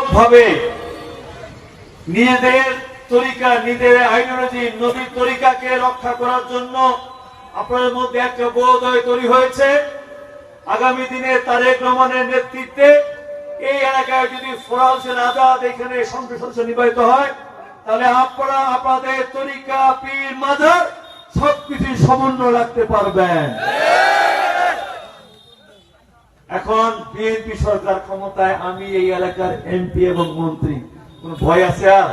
এককভাবে নিজেদের তরিকা, নিজেদের আইডিওলজি, নবীর তরিকাকে রক্ষা করার জন্য আপনাদের মধ্যে একটা বোধোদয় তৈরি হয়েছে। আগামী দিনে তারেক রহমানের নেতৃত্বে এই এলাকায় যদি ফোরাল আজাদ এখানে সংসদ নির্বাচিত হয়, তাহলে আপনারা আপনাদের তরিকা, পীর, মাজার সবকিছু সমন্বয় রাখতে পারবেন। এখন বিএনপি সরকার ক্ষমতায়, আমি এই এলাকার এমপি এবং মন্ত্রী, কোন ভয় আছে? আর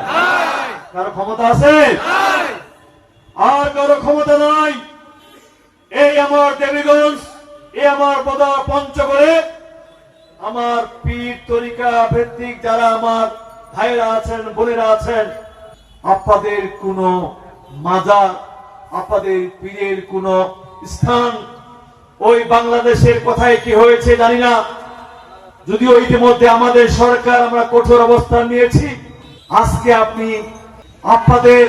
কারো ক্ষমতা আছে? আর কারো ক্ষমতা নাই। এই আমার দেবীগঞ্জ, এই আমার বোদা পঞ্চগড়ে আমার পীর তরিকা ভিত্তিক যারা আমার ভাইরা আছেন, বোনেরা আছেন, আপনাদের কোন মাজার, আপনাদের পীরের কোন স্থান ওই বাংলাদেশের কথায় কি হয়েছে জানি না, যদিও ইতিমধ্যে আমাদের সরকার আমরা কঠোর অবস্থান নিয়েছি। আজকে আপনি আপনাদের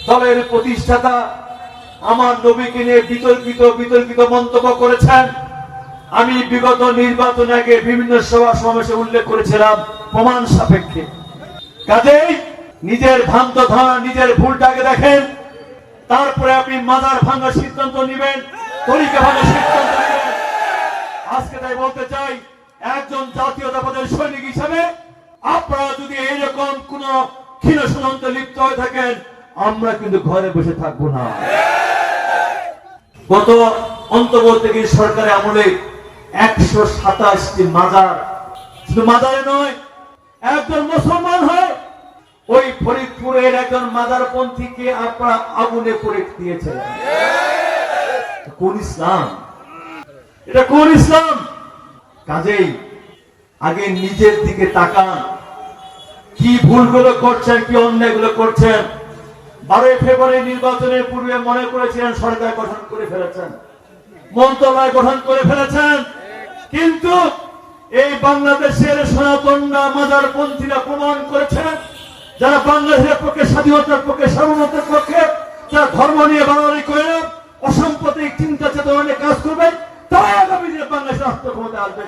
দলের প্রতিষ্ঠাতা আমার নবীকে নিয়ে বিতর্কিত মন্তব্য করেছেন। আমি বিগত নির্বাচন আগে বিভিন্ন সভা সমাবেশে উল্লেখ করেছিলাম প্রমাণ সাপেক্ষে। কাজেই নিজের ভ্রান্ত ধারণা, নিজের ভুলটাকে দেখেন, তারপরে আপনি মাজার ভাঙার সিদ্ধান্ত নেবেন, তরিকা ভাঙার সিদ্ধান্ত নেবেন। আজকে তাই বলতে চাই, একজন জাতীয়তাবাদের সৈনিক হিসাবে আপনারা যদি এইরকম কোন ক্ষীণ ষড়যন্ত্রে লিপ্ত হয়ে থাকেন, আমরা কিন্তু ঘরে বসে থাকবো না। গত অন্তর্বর্তী সরকারের আমলে 127টি মাজার, শুধু মাজারে নয়, একজন মুসলমান হয় ওই ফরিদপুরের একজন মাজারপন্থীকে আপনারা আগুনে পড়ে দিয়েছেন। কোন ইসলাম? এটা কোন ইসলাম? কাজেই আগে নিজের দিকে তাকান, কি ভুলগুলো করছেন, কি অন্যায়গুলো করছেন। 12 ফেব্রুয়ারি নির্বাচনের পূর্বে মনে করেছিলেন সরকার গঠন করে ফেলেছেন, মন্ত্রণালয় গঠন করে ফেলেছেন, কিন্তু এই বাংলাদেশের সনাতনরা, মাজারপন্থীরা প্রমাণ করেছেন, যারা বাংলাদেশের পক্ষে, স্বাধীনতার পক্ষে, সার্বভৌমত্বের পক্ষে, যারা ধর্ম নিয়ে বাড়াবাড়ি করে অসাম্প্রদায়িক চিন্তা চেতনা নিয়ে কাজ করবেন, তারা আগামী দিনে বাংলাদেশের রাষ্ট্র ক্ষমতায় আসবে।